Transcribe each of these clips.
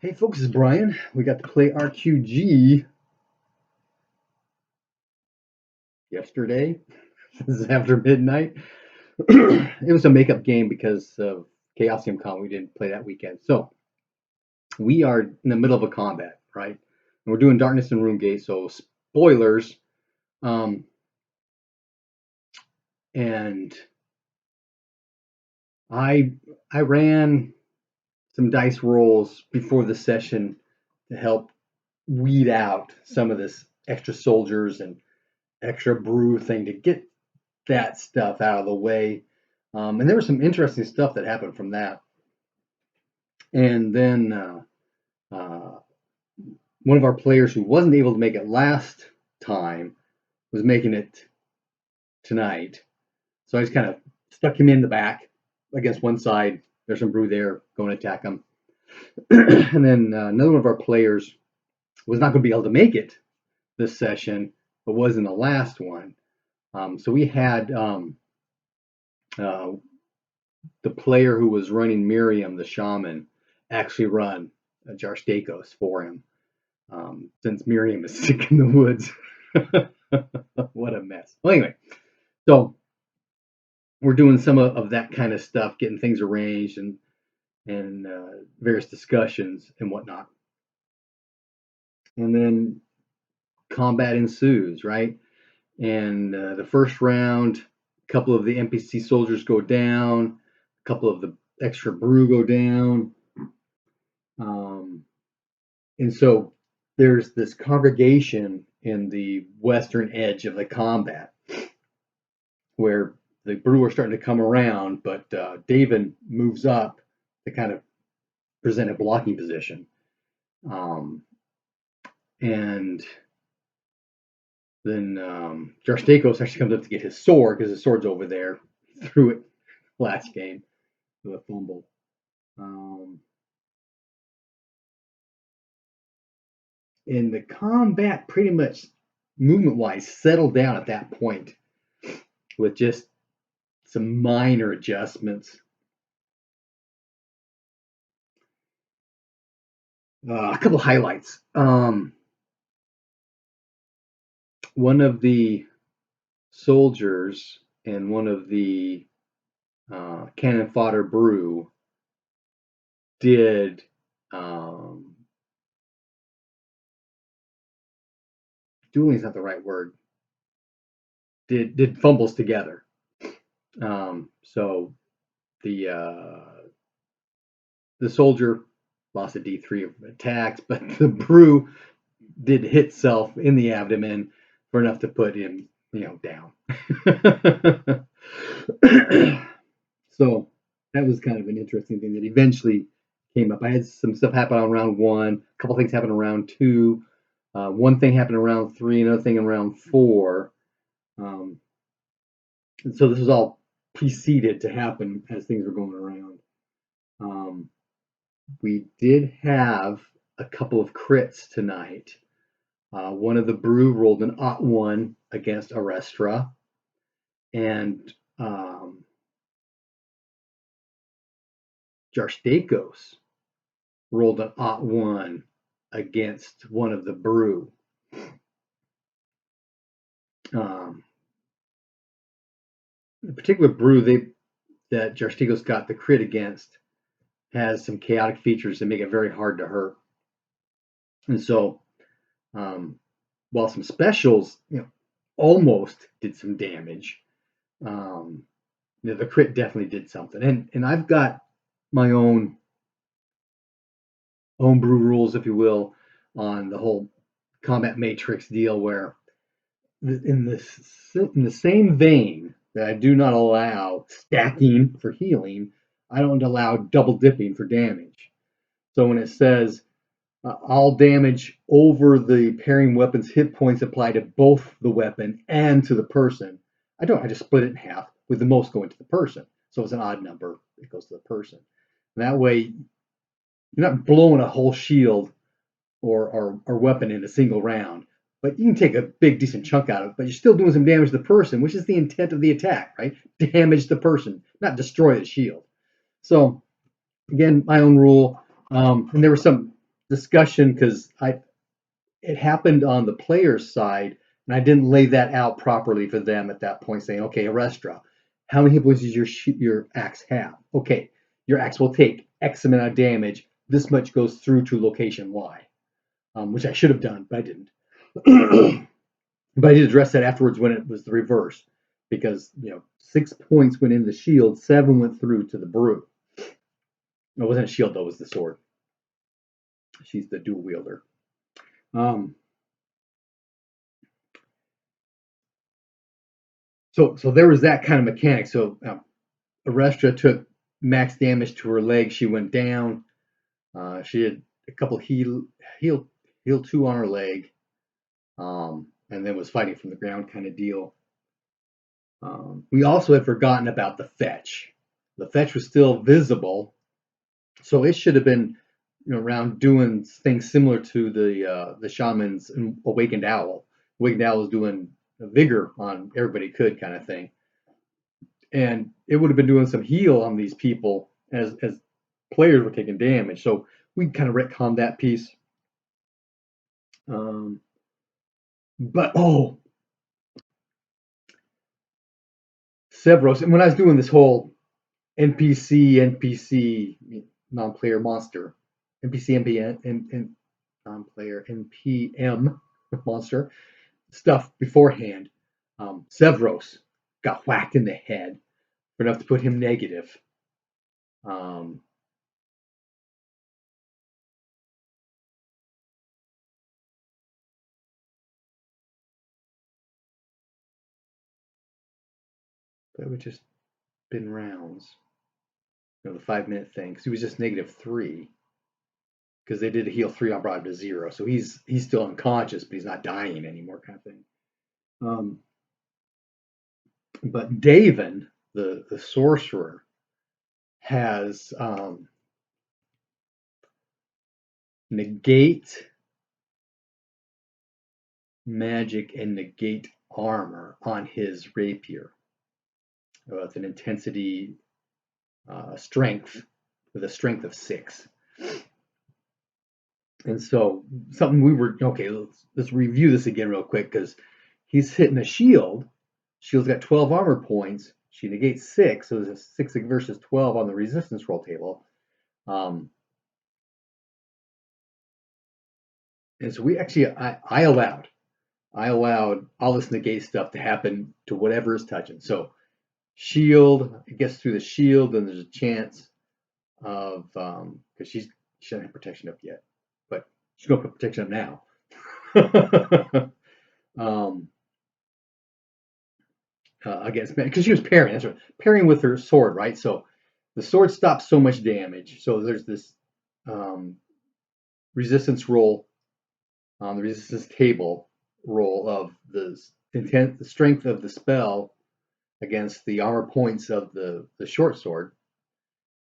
Hey folks, it's Brian. We got to play RQG yesterday. This is after midnight. It was a makeup game because of Chaosium Con. We didn't play that weekend. So we are in the middle of a combat, right? And we're doing Darkness and Runegate, so spoilers. And I ran some dice rolls before the session to help weed out some of this extra soldiers and extra brew thing to get that stuff out of the way. And there was some interesting stuff that happened from that. And then one of our players who wasn't able to make it last time was making it tonight. So I just kind of stuck him in the back against one side. There's some brew there, going to attack him. And then another one of our players was not going to be able to make it this session, but was in the last one. So we had the player who was running Miriam, the shaman, actually run a Jarstakos for him, since Miriam is sick in the woods. What a mess. Well, anyway, so we're doing some of that kind of stuff, getting things arranged and various discussions and whatnot. And then combat ensues, right? And the first round, a couple of the NPC soldiers go down, a couple of the extra brew go down. And so there's this congregation in the western edge of the combat where the brew are starting to come around, but David moves up to kind of present a blocking position. And then Jarstakos actually comes up to get his sword because his sword's over there. He threw it last game with a fumble. And the combat pretty much movement-wise settled down at that point with just some minor adjustments. A couple highlights. One of the soldiers and one of the cannon fodder brew did dueling is not the right word. Did fumbles together. So the soldier lost a D3 of attacks, but the brew did hit self in the abdomen for enough to put him, down. So that was kind of an interesting thing that eventually came up. I had some stuff happen on round 1, a couple things happened in round 2, one thing happened in round 3, another thing in round 4. And so this was all preceded to happen as things were going around. We did have a couple of crits tonight. One of the brew rolled an +1 against Arestra, and Jarstakos rolled an +1 against one of the brew. The particular brew that Jarstakos got the crit against has some chaotic features that make it very hard to hurt. And so while some specials almost did some damage, the crit definitely did something. And I've got my own homebrew rules, if you will, on the whole combat matrix deal, where in the same vein that I do not allow stacking for healing, I don't allow double dipping for damage. So when it says all damage over the pairing weapon's hit points apply to both the weapon and to the person, I just split it in half, with the most going to the person. So it's an odd number, it goes to the person. And that way you're not blowing a whole shield or weapon in a single round, but you can take a big decent chunk out of it, but you're still doing some damage to the person, which is the intent of the attack, right? Damage the person, not destroy the shield. So again, my own rule. And there were some discussion because it happened on the player's side, and I didn't lay that out properly for them at that point, saying, okay, Arestra, how many hit points does your axe have? Okay, your axe will take X amount of damage. This much goes through to location Y, which I should have done, but I didn't. But I did address that afterwards when it was the reverse, because 6 points went in the shield, 7 went through to the brew. It wasn't a shield though; it was the sword. She's the dual wielder. So there was that kind of mechanic. So Arestra took max damage to her leg. She went down. She had a couple heal 2 on her leg, and then was fighting from the ground kind of deal. We also had forgotten about the fetch. The fetch was still visible, so it should have been around doing things similar to the shaman's awakened owl. Awakened owl was doing a vigor on everybody could kind of thing, and it would have been doing some heal on these people as players were taking damage. So we kind of retconned that piece. But Sevros, and when I was doing this whole NPC non-player monster, NPC non-player NPM monster stuff beforehand, Sevros got whacked in the head for enough to put him negative. That would just been rounds. The 5-minute thing, because he was just -3. Because they did a heal 3 on brought him to 0, so he's still unconscious, but he's not dying anymore, kind of thing. But Davin, the sorcerer, has negate magic and negate armor on his rapier. It's an intensity strength with a strength of 6. And so something we were okay. Let's review this again real quick because he's hitting a shield. Shield's got 12 armor points. She negates 6, so there's a 6 versus 12 on the resistance roll table. And so we actually, I allowed all this negate stuff to happen to whatever is touching. So shield, it gets through the shield, and there's a chance of because she doesn't have protection up yet, but she's gonna put protection up now. Against because she was parrying. That's right, parrying with her sword, right? So the sword stops so much damage. So there's this resistance roll on the resistance table roll of the strength of the spell against the armor points of the short sword,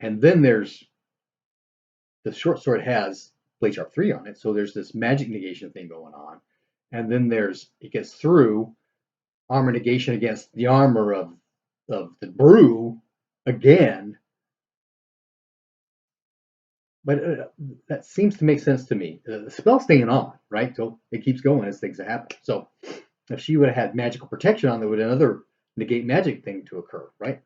and then there's the short sword has blade sharp 3 on it, so there's this magic negation thing going on, and then it gets through armor negation against the armor of the brew again. But that seems to make sense to me. The spell's staying on, right? So it keeps going as things happen. So if she would have had magical protection on, there would another negate magic thing to occur, right?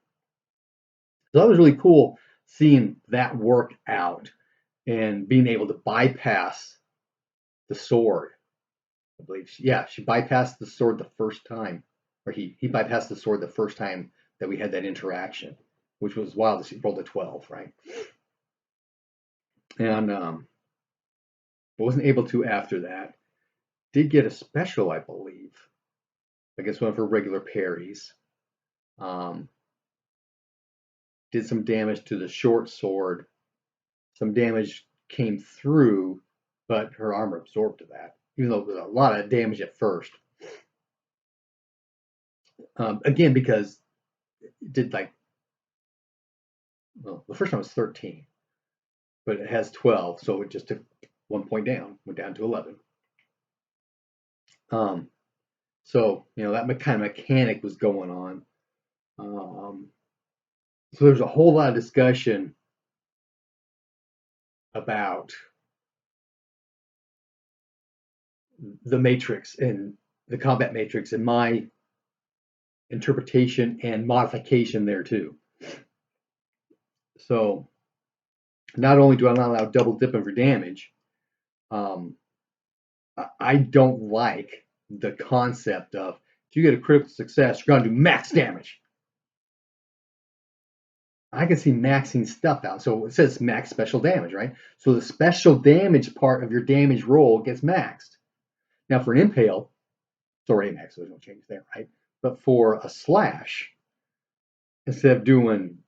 So that was really cool seeing that work out and being able to bypass the sword. I believe, she bypassed the sword the first time, or he bypassed the sword the first time that we had that interaction, which was wild. She rolled a 12, right? And wasn't able to after that. Did get a special, I believe, against one of her regular parries. Did some damage to the short sword. Some damage came through, but her armor absorbed to that, even though it was a lot of damage at first. Again, because it did the first time was 13, but it has 12, so it just took 1 point down, went down to 11. So that kind of mechanic was going on. So there's a whole lot of discussion about the matrix and the combat matrix and my interpretation and modification there too. So not only do I not allow double dipping for damage, I don't like the concept of if you get a critical success, you're going to do max damage. I can see maxing stuff out. So it says max special damage, right? So the special damage part of your damage roll gets maxed. Now for an impale, it's already maxed, so there's no change there, right? But for a slash, instead of doing,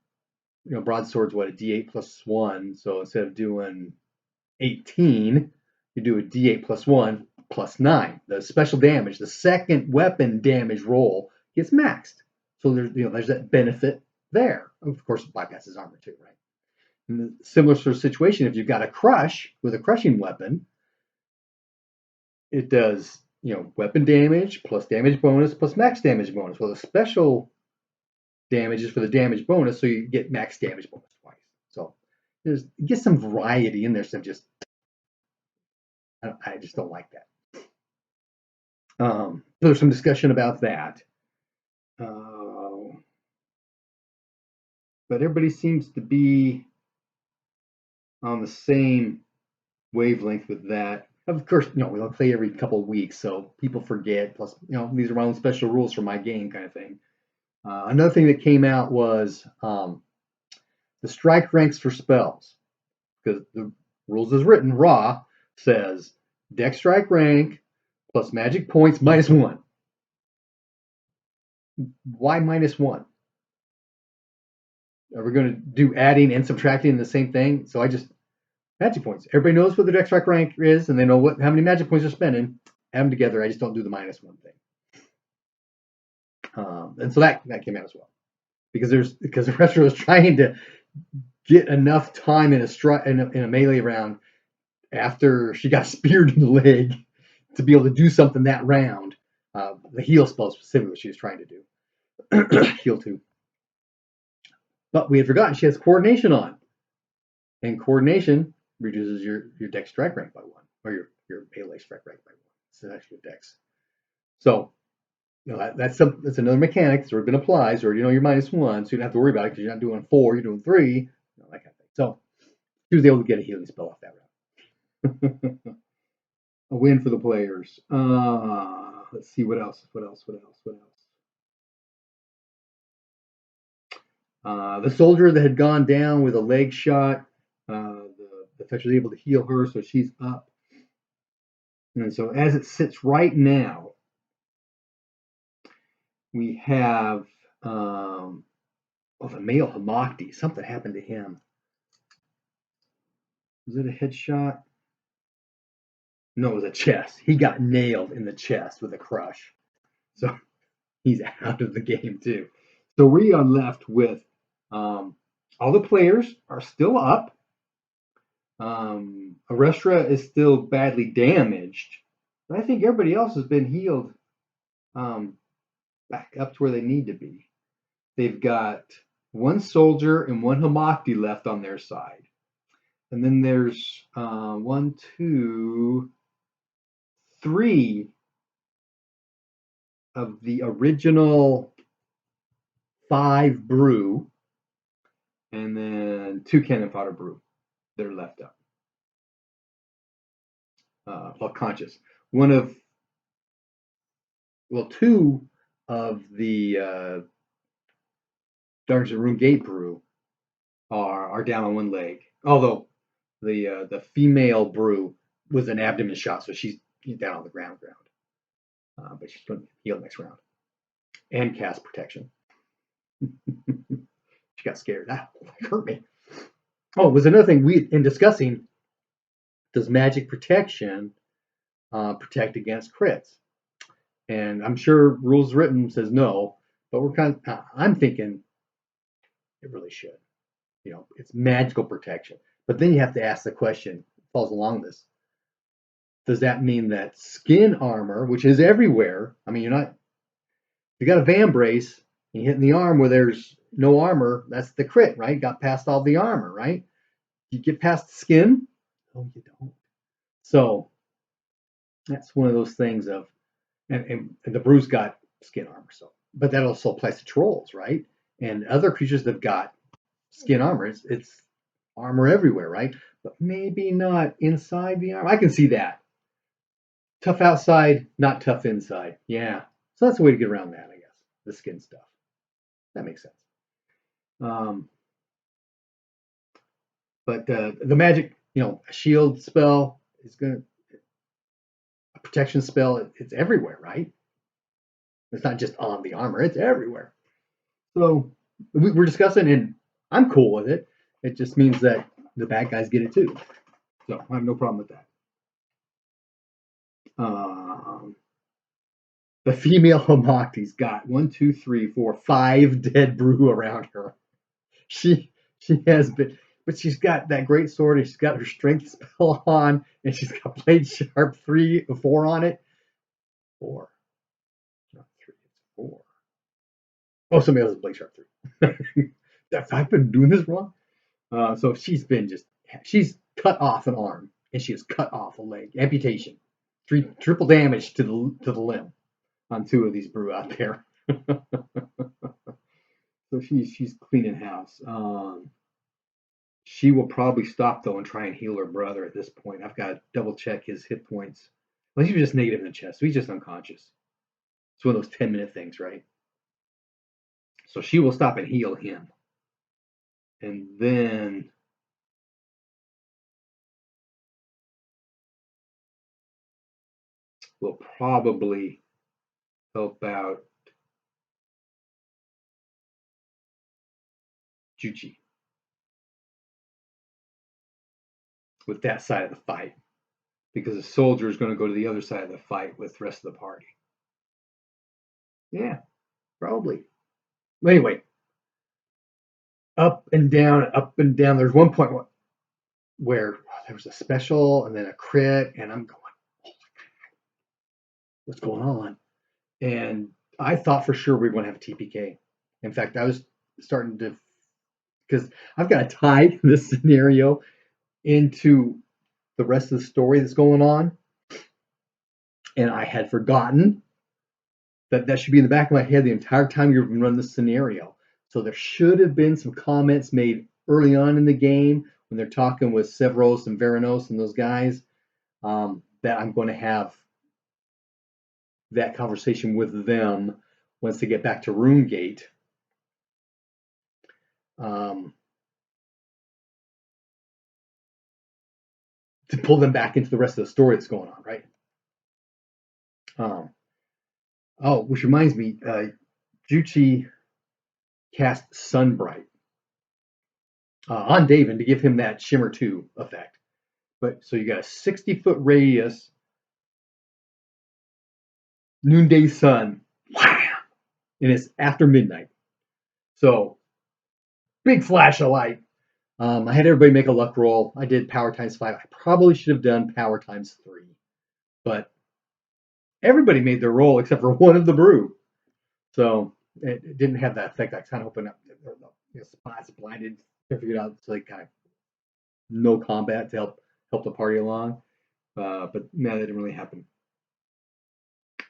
broadsword's what, a D8 plus 1. So instead of doing 18, you do a D8 plus 1 plus 9. The special damage, the second weapon damage roll gets maxed. So there's that benefit there. Of course, it bypasses armor too, right? In the similar sort of situation, if you've got a crush with a crushing weapon, it does, weapon damage plus damage bonus plus max damage bonus. Well, the special damage is for the damage bonus, so you get max damage bonus twice. So get some variety in there instead of just, I just don't like that. So there's some discussion about that. But everybody seems to be on the same wavelength with that. Of course, we don't play every couple of weeks, so people forget. Plus, these are my own special rules for my game kind of thing. Another thing that came out was the strike ranks for spells. Because the rules as written, raw, says dex strike rank plus magic points -1. Why -1? Are we going to do adding and subtracting the same thing? So magic points. Everybody knows what the dex strike rank is, and they know how many magic points they're spending. Add them together. I just don't do the -1 thing. And so that came out as well, because the retro is trying to get enough time in a melee round after she got speared in the leg to be able to do something that round. The heal spell specifically what she was trying to do. Heal 2. But we had forgotten she has coordination on. And coordination reduces your dex strike rank by 1, or your melee strike rank by 1. It's actually a dex. So that's another mechanic that's already been applied. So you're -1, so you don't have to worry about it because you're not doing 4, you're doing 3, that kind of thing. So she was able to get a healing spell off that round. A win for the players. Let's see what else. The soldier that had gone down with a leg shot, the fetcher was able to heal her, so she's up. And so as it sits right now, we have the male Hamakti. Something happened to him. Was it a headshot? No, it was a chest. He got nailed in the chest with a crush. So he's out of the game too. So we are left with all the players are still up. Arestra is still badly damaged, but I think everybody else has been healed back up to where they need to be. They've got 1 soldier and 1 Hamakti left on their side. And then there's 1, 2, 3 of the original 5 brew, and then 2 cannon fodder brew that are left up. Conscious. 2 of the Darkness and Runegate brew are down on 1 leg. Although the female brew was an abdomen shot, so she's down on the ground. But she's going to heal next round and cast protection. She got scared. That hurt me. Oh, it was another thing in discussing. Does magic protection protect against crits? And I'm sure rules written says no, but I'm thinking it really should. It's magical protection. But then you have to ask the question, falls along this. Does that mean that skin armor, which is everywhere, you got a van brace, and you hit in the arm where there's no armor, that's the crit, right? Got past all the armor, right? You get past the skin? Oh, you don't. So That's one of those things of, and the brew's got skin armor, so, but that also applies to trolls, right? And other creatures that've got skin armor. It's armor everywhere, right? But maybe not inside the armor. I can see that. Tough outside, not tough inside. Yeah. So that's a way to get around that, I guess. The skin stuff. That makes sense. Um, but the magic, a shield spell is going to, a protection spell, it's everywhere, right? It's not just on the armor, it's everywhere. So we're discussing, and I'm cool with it. It just means that the bad guys get it too. So I have no problem with that. The female Hamaki's got 5 dead brew around her. She has been, but she's got that great sword, and she's got her strength spell on, and she's got blade sharp 3, 4 on it. 4, not 3, it's 4. Oh, somebody else has blade sharp 3. I've been doing this wrong. So she's cut off an arm, and she has cut off a leg. Amputation, triple damage to the limb on 2 of these brew out there. So she's cleaning house. She will probably stop though and try and heal her brother at this point. I've got to double check his hit points. Well, he's just negative in the chest, so he's just unconscious. It's one of those 10-minute things, right? So she will stop and heal him. And then we'll probably help out Juchi with that side of the fight, because the soldier is going to go to the other side of the fight with the rest of the party. Yeah, probably. Anyway, up and down, up and down. There's one point where there was a special and then a crit, and I'm going, oh, what's going on? And I thought for sure we were going to have a TPK. In fact, I was starting to, because I've got to tie this scenario into the rest of the story that's going on, and I had forgotten that should be in the back of my head the entire time you've been running this scenario. So there should have been some comments made early on in the game when they're talking with Severos and Veranos and those guys, that I'm going to have that conversation with them once they get back to Runegate. To pull them back into the rest of the story that's going on, right? Which reminds me, Juchi cast Sunbright on David to give him that Shimmer 2 effect. But so you got a 60-foot radius, noonday sun, and it's after midnight. So big flash of light. I had everybody make a luck roll. I did power times 5. I probably should have done power times 3, but everybody made their roll except for one of the brew. So it didn't have that effect. I kind of opened up the spots, blinded, figured out so like kind of no combat to help the party along. But no, that didn't really happen.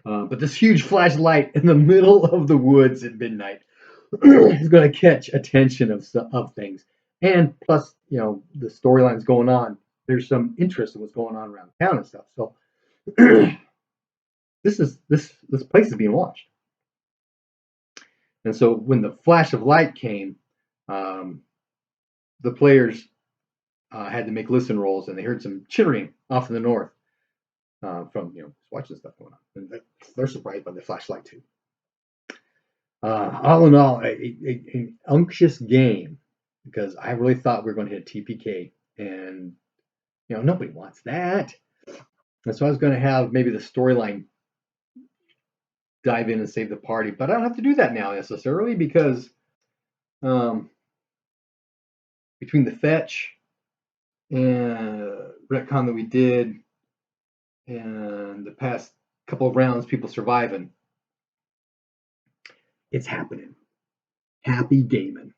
But this huge flashlight in the middle of the woods at midnight is going to catch attention of things. And plus, the storyline's going on. There's some interest in what's going on around town and stuff. So this place is being watched. And so when the flash of light came, the players had to make listen rolls, and they heard some chittering off in the north from watching stuff going on. And they're surprised by the flashlight too. All in all, an unctuous game, because I really thought we were going to hit TPK, and nobody wants that. And so I was going to have maybe the storyline dive in and save the party, but I don't have to do that now necessarily, because between the fetch and retcon that we did and the past couple of rounds, people surviving, it's happening. Happy gaming.